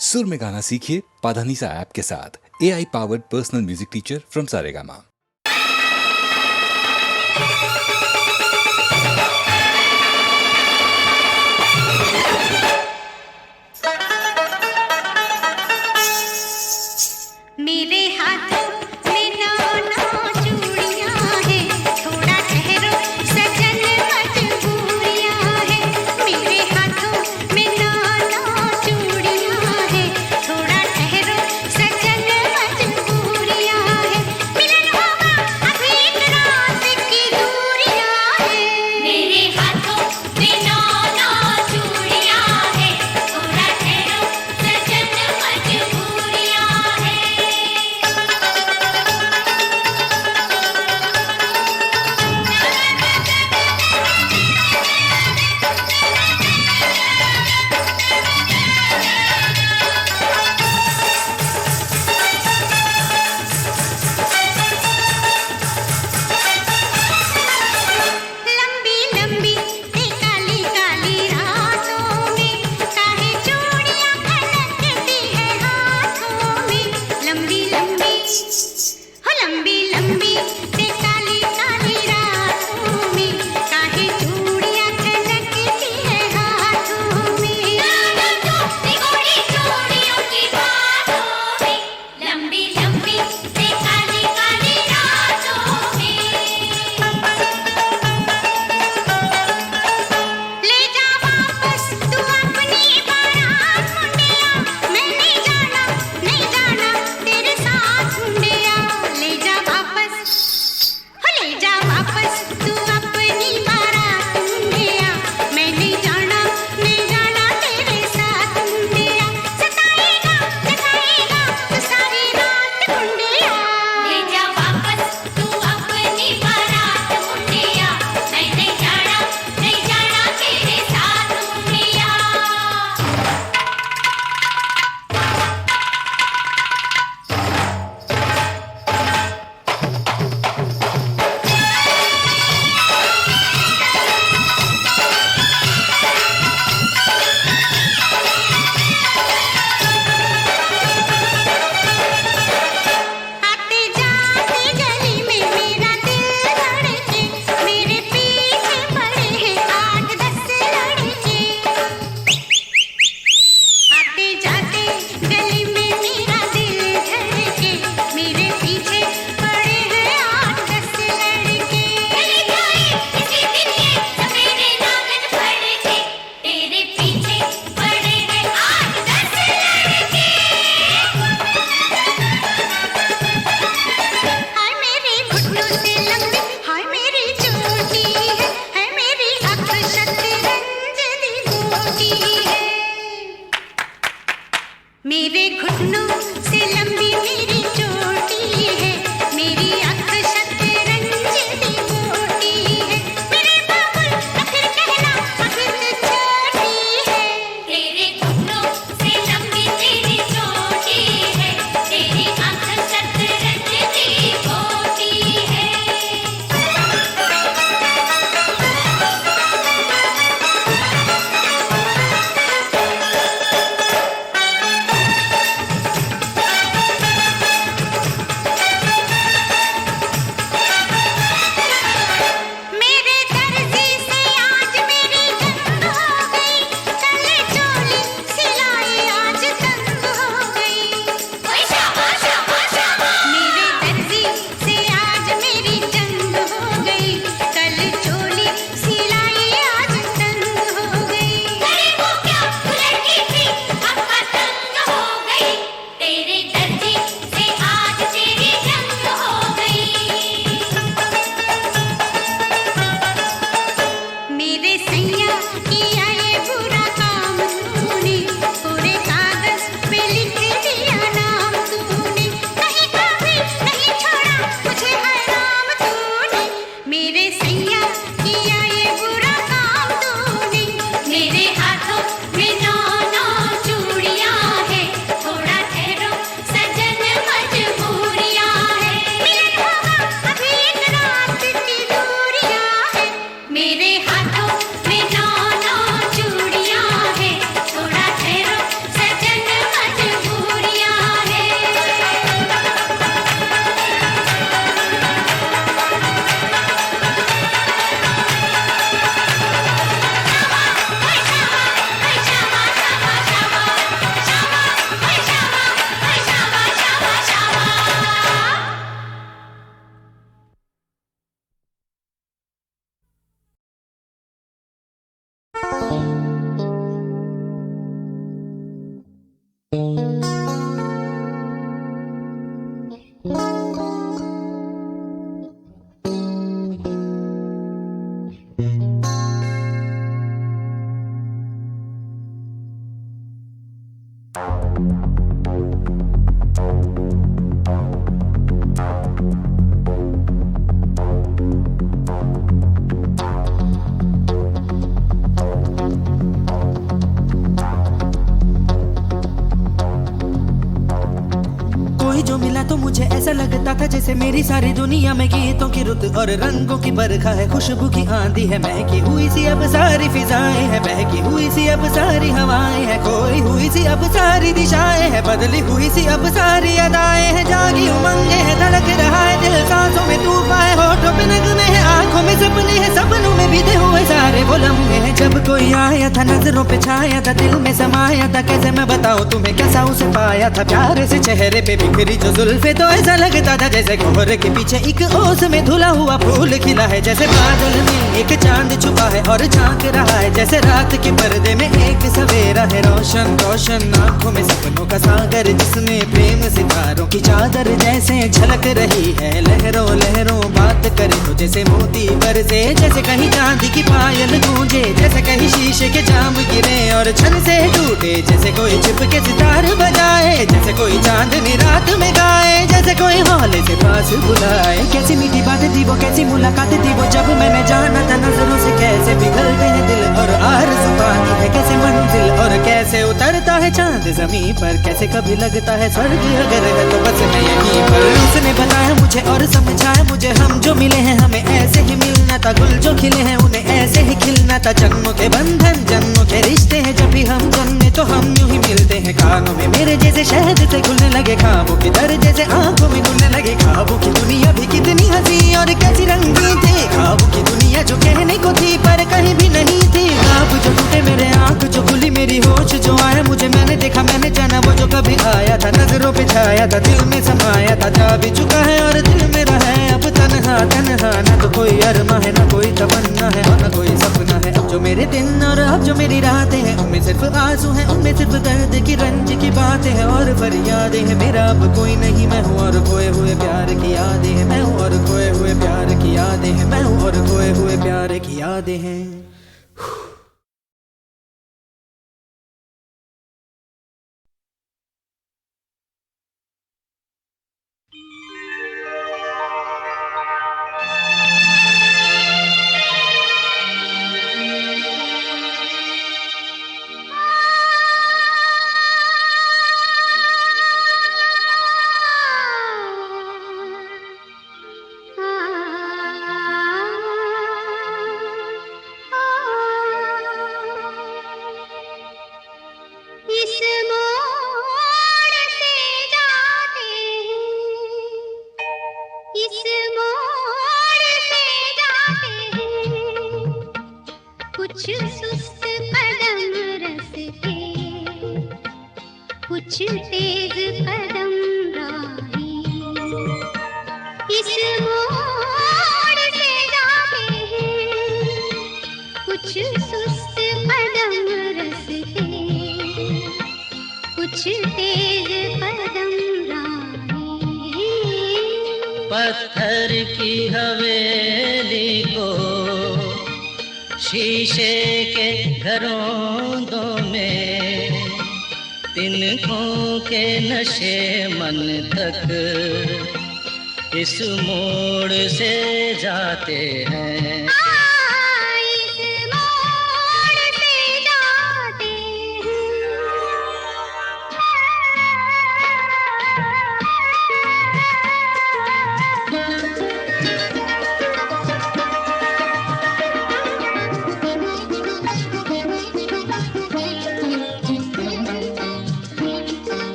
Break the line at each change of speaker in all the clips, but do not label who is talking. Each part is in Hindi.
सुर में गाना सीखिए पाधानीसा ऐप के साथ। AI powered personal music teacher from Saregama.
मेरे हाथों में नौ चूड़ियां हैं, थोड़ा ठहरो सजन मजबूरियां हैं। मेरे हाथों में नौ चूड़ियां हैं, थोड़ा ठहरो सजन मजबूरियां हैं। मिलन होगा अभी एक रात की दूरियां हैं। मेरे हाथों में नौ चूड़ियां हैं, थोड़ा ठहरो सजन मजबूरियां हैं। लंबी लंबी काली काली रातों में काहे चूड़ियां खनकती है हाथों में। लंबी लंबी लंबी काली काली रातों में काहे चूड़ियां खनकती है हाथों में। घोड़ी चूड़ियों की बातों में, लंबी लंबी काली काली रातों में। ले जा वापस तू अपनी बारात मुंडिया, मैं नहीं जाना तेरे साथ मुंडिया। ले जा वापस तू अपनी बारात मुंडिया, मैं नहीं जाना तेरे साथ मुंडिया। सताएगा तू सारी रात मुंडिया। ले जा वापस तू अपनी बारात मुंडिया, मैं नहीं जाना तेरे साथ मुंडिया। आते जाते गली में मेरा दिल धड़के, मेरे पीछे पड़े हैं 8-10 लड़के। आते जाते गली में मेरा दिल धड़के, मेरे पीछे पड़े हैं 8-10 लड़के। गली जाए किसी दिन ये सवेरे नागन फड़के, तेरे पीछे पड़े हैं 8-10 लड़के। हाय मेरी घुटनों से लंबी, हाय मेरी चोटी है मेरी अक्ल शतरंज दी गोटी है। मेरे घुटनों से लंबी मेरी चोटी है, मेरी अक्ल शतरंज दी गोटी है। मेरे बाबुल तो फिर कहना अक्ल छोटी है। तेरे घुटनों से लंबी तेरी चोटी है, तेरी अक्ल शतरंज दी गोटी है।
कोई जो मिला तो मुझे ऐसा लगता था जैसे मेरी सारी दुनिया में गीतों की रुत और रंगों की बरखा है, खुशबू की आंधी है, महकी हुई सी अब सारी फिजाएं हैं, बहकी हुई सी अब सारी हवाएं हैं, खोई हुई सी अब सारी दिशाएं हैं, बदली हुई सी अब सारी अदाएं हैं, जागी उमंगे है, धड़क रहा है दिल, सांसों में तूफान है, होठों पे नगमे है, आंखों में सपने हैं, सपनों में बीते हुए सारे वो लम्हे हैं। जब कोई आया था नजरों पे छाया था, दिल में समाया था, कैसे मैं बताऊं तुम्हें कैसा उसे पाया था, प्यार से चेहरे पे बिखरी जो जुल्फे तो ऐसा लगता था जैसे कोहरे के पीछे एक ओस में धुला हुआ फूल खिला है, जैसे बादल में एक चांद छुपा है और झांक रहा है, जैसे रात के पर्दे में एक सवेरा है, रोशन रोशन आंखों में सपनों का सागर, जिसमें प्रेम सितारों की चादर जैसे झलक रही है, लहरों लहरों बात करे तो जैसे मोती बरसे, जैसे कहीं चांदी की पायल गूंजे, जैसे कहीं शीशे के जाम गिरे और छन से टूटे, जैसे कोई छिप के सितार बजाए, जैसे कोई चांदनी रात में गाए, जैसे कोई हौले से पास बुलाए। कैसी मीठी बात थी वो, कैसी मुलाकात थी वो, जब मैंने जाना था नजरों से कैसे पिघलते हैं दिल और आरज़ू पाती है कैसे मंजिल, और कैसे उतरता है चांद जमीन पर, कैसे कभी लगता है स्वर्ग अगर है तो बस मैं यहीं पर। उसने बताया मुझे और समझाया मुझे, हम जो मिले हैं हमें ऐसे ही मिलना था, गुल जो खिले हैं उन्हें ऐसे ही खिलना था, जन्मों के बंधन जन्मों के रिश्ते हैं, जब भी हम जन्मे तो हम यूं ही मिलते हैं, कानों में मेरे जैसे शहद से घुलने लगे ख्वाबों की दर, जैसे आंखों में घुलने लगे ख्वाबों की दुनिया भी कितनी हंसी और कैसी रंगीन थी, ख्वाबों की दुनिया जो कहने को थी पर कहीं भी नहीं थी, ख्वाब जो टूटे मेरे आंख जो खुली मेरी होश जो आया मुझे, मैंने देखा मैंने जाना वो जो कभी आया था, नजरों पे छाया था, दिल में समाया था, जा भी चुका है और दिल मेरा है अब तन्हा तन्हा, ना तो कोई अरमा है ना कोई तमन्ना है और ना कोई सपना है, अब जो मेरे दिन और अब जो मेरी रातें हैं उनमें सिर्फ आंसू हैं, उनमें सिर्फ दर्द की रंज की बातें हैं और फरियादें हैं, मेरा अब कोई नहीं मैं हूँ और खोए हुए प्यार की यादें हैं, मैं हूँ और खोए हुए प्यार की यादें हैं, मैं हूँ और खोए हुए प्यार की यादें हैं।
इस मोड़ से जाते हैं, इस मोड़ से जाते हैं, कुछ सुस्त कदम रसते, कुछ तेज कदम राही, इस मोड़ से जाते हैं, कुछ सुस्त कदम रसते, कुछ तेज कदम राही।
पत्थर की हवेली को शीशे के घरों में, तिनकों के नशे मन तक इस मोड़ से जाते हैं।
इस मोड़ से जाते हैं।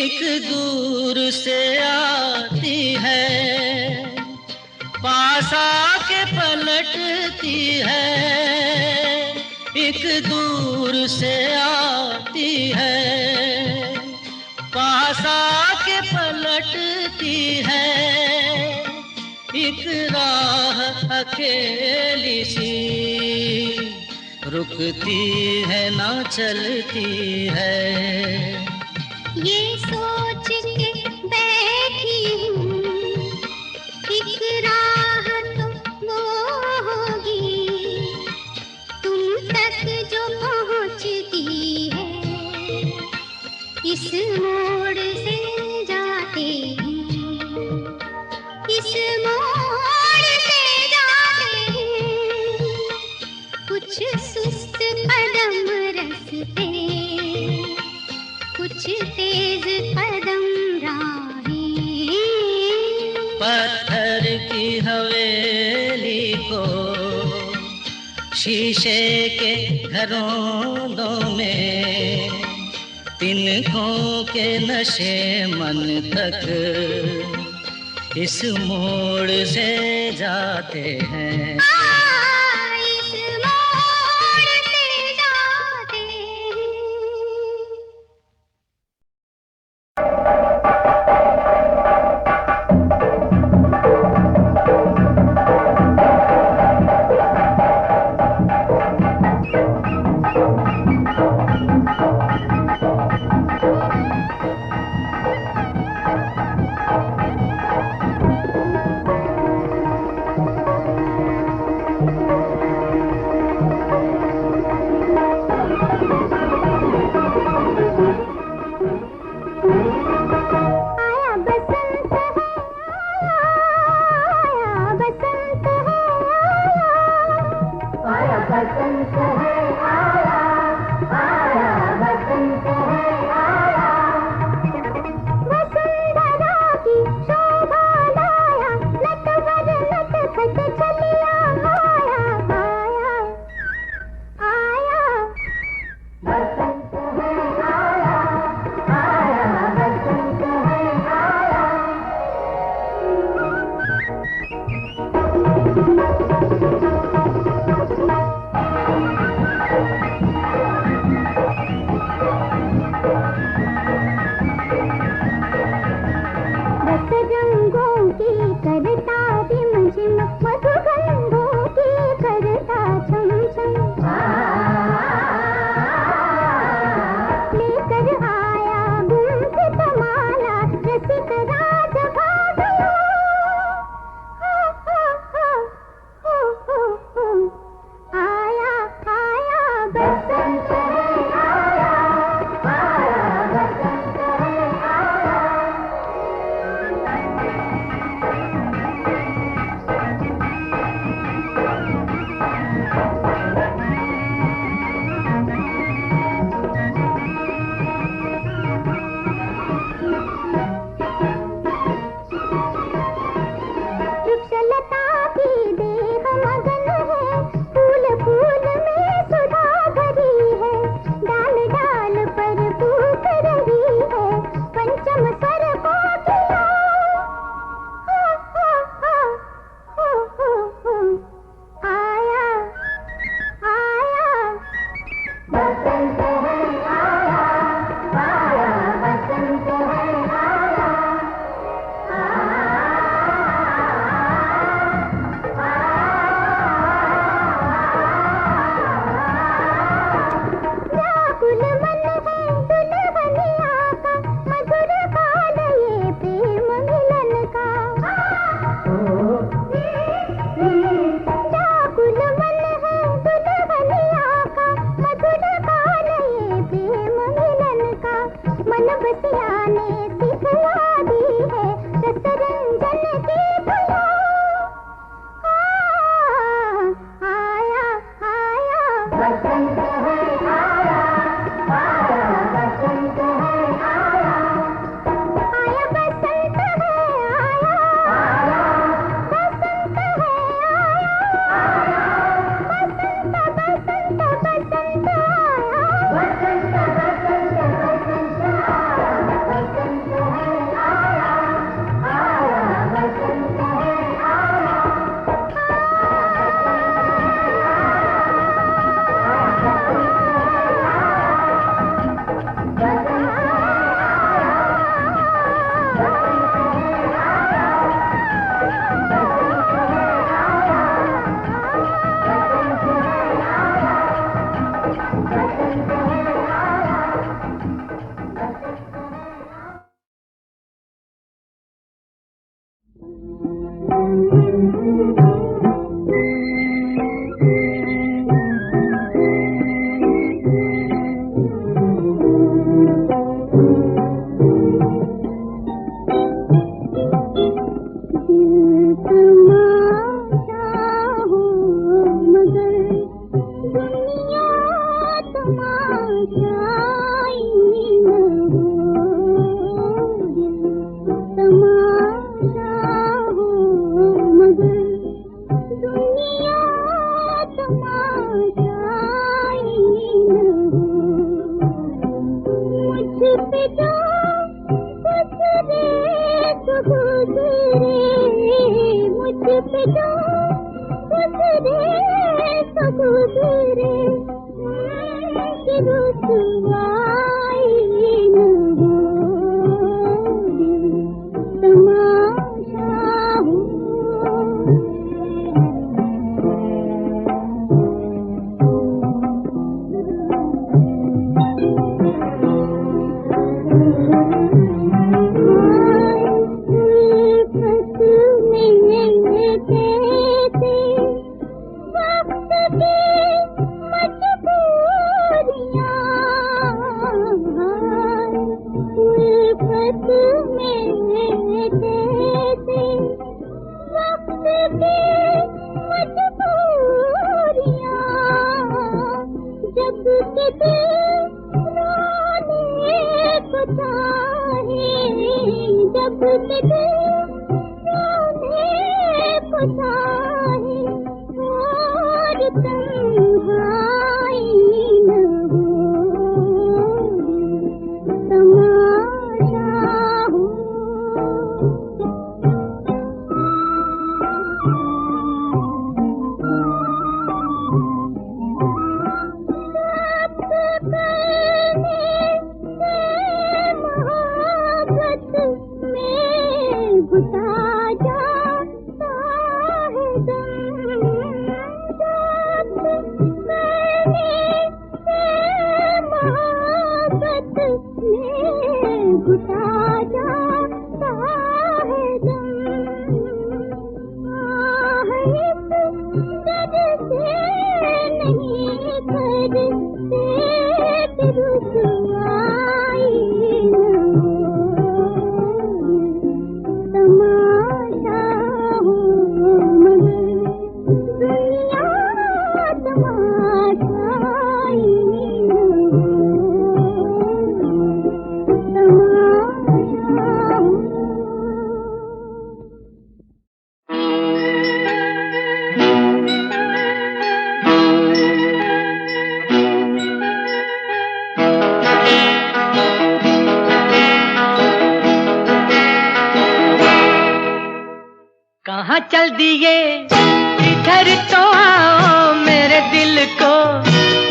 एक दूर से आती है, पास आके पलटती है। एक दूर से आती है, पास आके पलटती है। एक राह अकेली सी रुकती है ना चलती है।
ये सोच के बैठी हूँ एक राह तो वो होगी तुम तक जो पहुँचती है। इस मोड़ से जाते हैं, इस मोड़ से जाते हैं, कुछ सुस्त कदम रस्ते, कुछ तेज कदम राहें।
पत्थर की हवेली को शीशे के घरों में, तिनकों के नशे मन तक इस मोड़ से जाते हैं।
इस मोड़ से जाते हैं।
कहाँ चल दिए इधर तो आओ, मेरे दिल को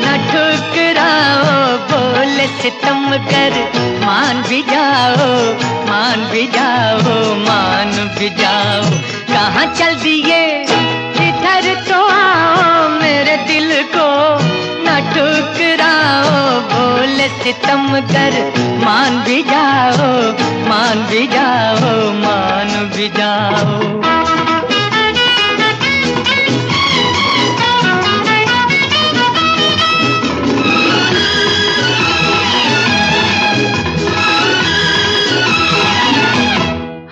न ठुकराओ, बोले सितम कर मान भी जाओ, मान भी जाओ, मान भी जाओ। कहाँ चल दिए इधर तो आओ, मेरे दिल को न ठुकराओ, बोले सितम कर मान भी जाओ, मान भी जाओ, मान भी जाओ।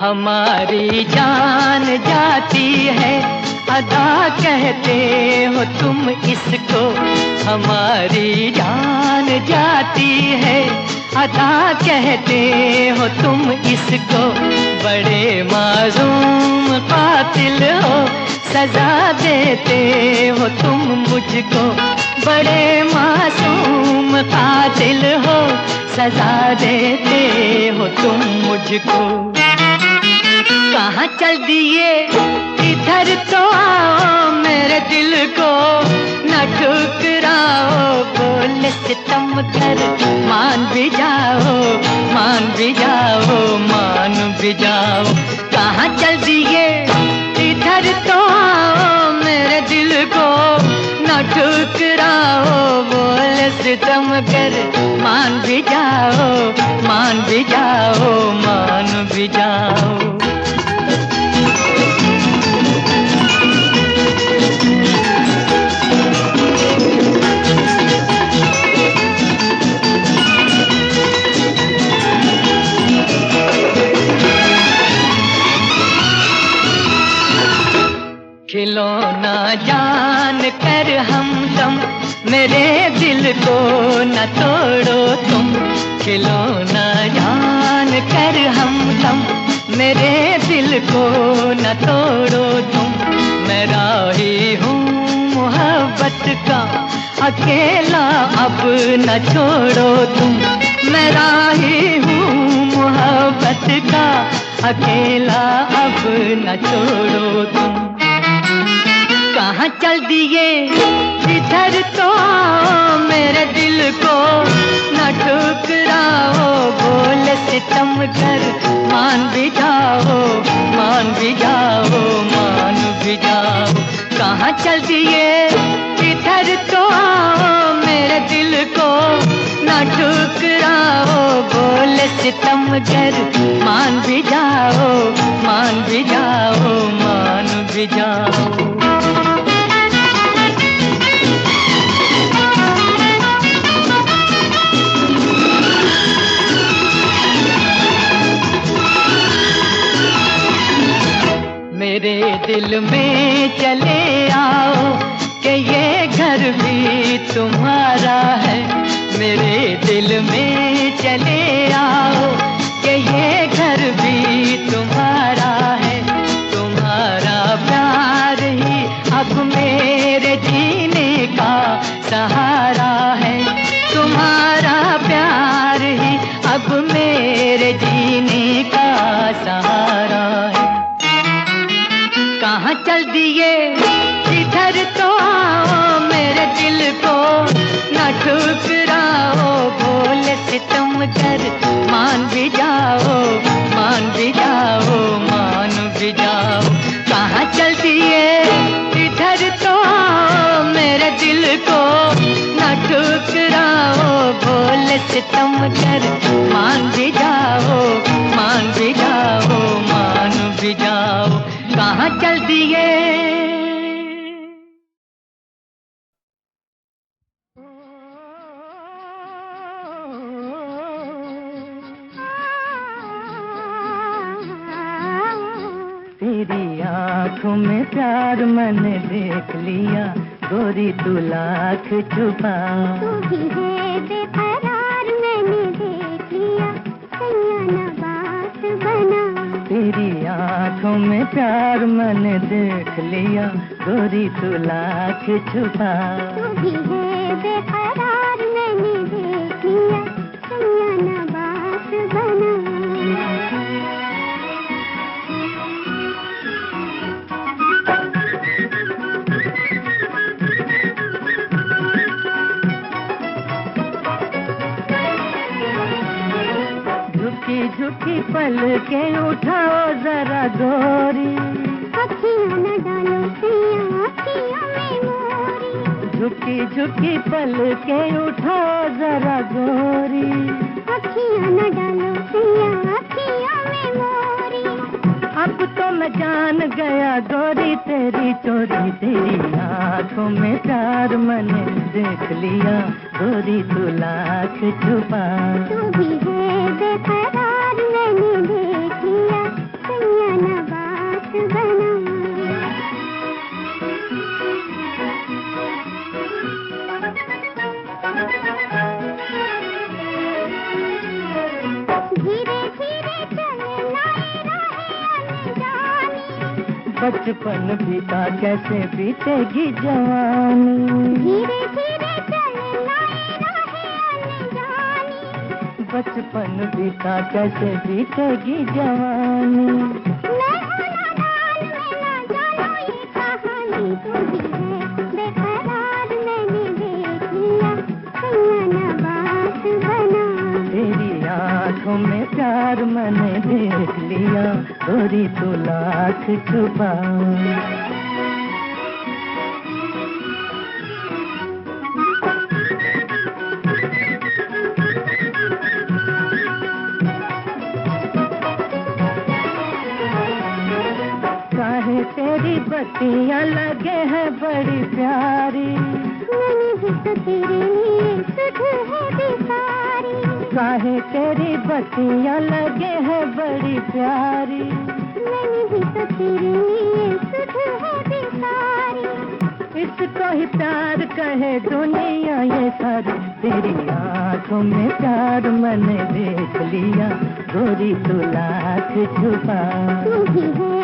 हमारी जान जाती है अदा कहते हो तुम इसको, हमारी जान जाती है अदा कहते हो तुम इसको। बड़े मासूम कातिल हो, सजा देते हो तुम मुझको, बड़े मासूम कातिल हो, सजा देते हो तुम मुझको। कहाँ चल दिए इधर तो आओ, मेरे दिल को न ठुकराओ, बोले सितम कर मान भी जाओ, मान भी जाओ, मान भी जाओ। कहाँ चल दिए इधर तो आओ, मेरे दिल को न ठुकराओ, बोले सितम कर मान भी जाओ, मान भी जाओ, मान भी जाओ। खिलौना जान कर हमदम, मेरे दिल को न तोड़ो, खिलौना जान कर हमदम, मेरे दिल को न तोड़ो तुम। मैं राही हूँ मोहब्बत का, अकेला अब न छोड़ो तुम। मैं राही हूँ मोहब्बत का, अकेला अब न छोड़ो तुम। कहाँ चल दिए इधर तो आओ, मेरे दिल को न ठुकराओ। बोले सितम कर मान भी जाओ, मान भी जाओ, मान भी जाओ। कहाँ चल दिए इधर तो आओ, मेरे दिल को न ठुकराओ। बोले सितम कर मान भी जाओ, मान भी जाओ, मान भी जाओ। मेरे दिल में चले आओ कि ये घर भी तुम्हारा है। मेरे दिल में चले आओ कि ये घर भी तुम्हारा है। तुम्हारा प्यार ही अब मेरे जीने का सहारा है। तुम्हारा प्यार ही अब मेरे जीने का सहारा है। कहाँ चल दिए इधर तो आओ, मेरे दिल को न ठुकराओ। बोले सितम कर मान भी जाओ, मान भी जाओ, मान भी जाओ। कहाँ चल दिए इधर तो आओ, मेरे दिल को न ठुकराओ। बोले सितम कर मान भी जाओ, मान भी जाओ, मान भी जाओ। कहाँ चल दिए।
तेरी आँखों में प्यार मैंने देख लिया, गोरी तू लाख छुपा।
तू भी है बेकरार मैंने देख लिया, सैया ना बात बना।
तेरी आँखों में प्यार मैंने देख लिया, गोरी तू लाख छुपा।
तू भी है बेकरार मैंने देख लिया, सैया ना बात बना।
झुकी झुकी पल के उठाओ जरा गोरी,
अखियाँ न डालो सैया अखियों में मोरी।
झुकी झुकी पल के उठाओ जरा गोरी,
अखियाँ न डालो सैया अखियों में मोरी।
अब तो मैं जान गया गोरी तेरी चोरी। तेरी आँखों में प्यार मैंने देख लिया, गोरी तू लाख छुपा।
तू भी है बेकरार मैंने देख लिया, सैया ना बात बना। धीरे धीरे चलना
बचपन बीता कैसे बीतेगी जवानी।
धीरे धीरे चलना अनजानी।
बचपन बीता कैसे बीतेगी जवानी।
मैं हूँ नादान मैं ना जानूं ये कहानी। तू भी है बेकरार मैंने देख लिया, सैया ना बात बना।
तेरी आँखों में प्यार मैंने देख लिया, गोरी तू लाख छुपा। काहे तेरी बत्तियाँ लगे हैं बड़ी प्यारी।
मैंने भी तो तेरे लिए सुध है बेसारी।
काहे तेरी बत्तियाँ लगे हैं बड़ी प्यारी।
मैंने भी तो तेरे लिए सुध है बेसारी।
इस जिसको ही प्यार कहे दुनिया ये सारी, तेरी आंखों में प्यार मैंने देख लिया, गोरी तू लाख छुपा।
तू ही है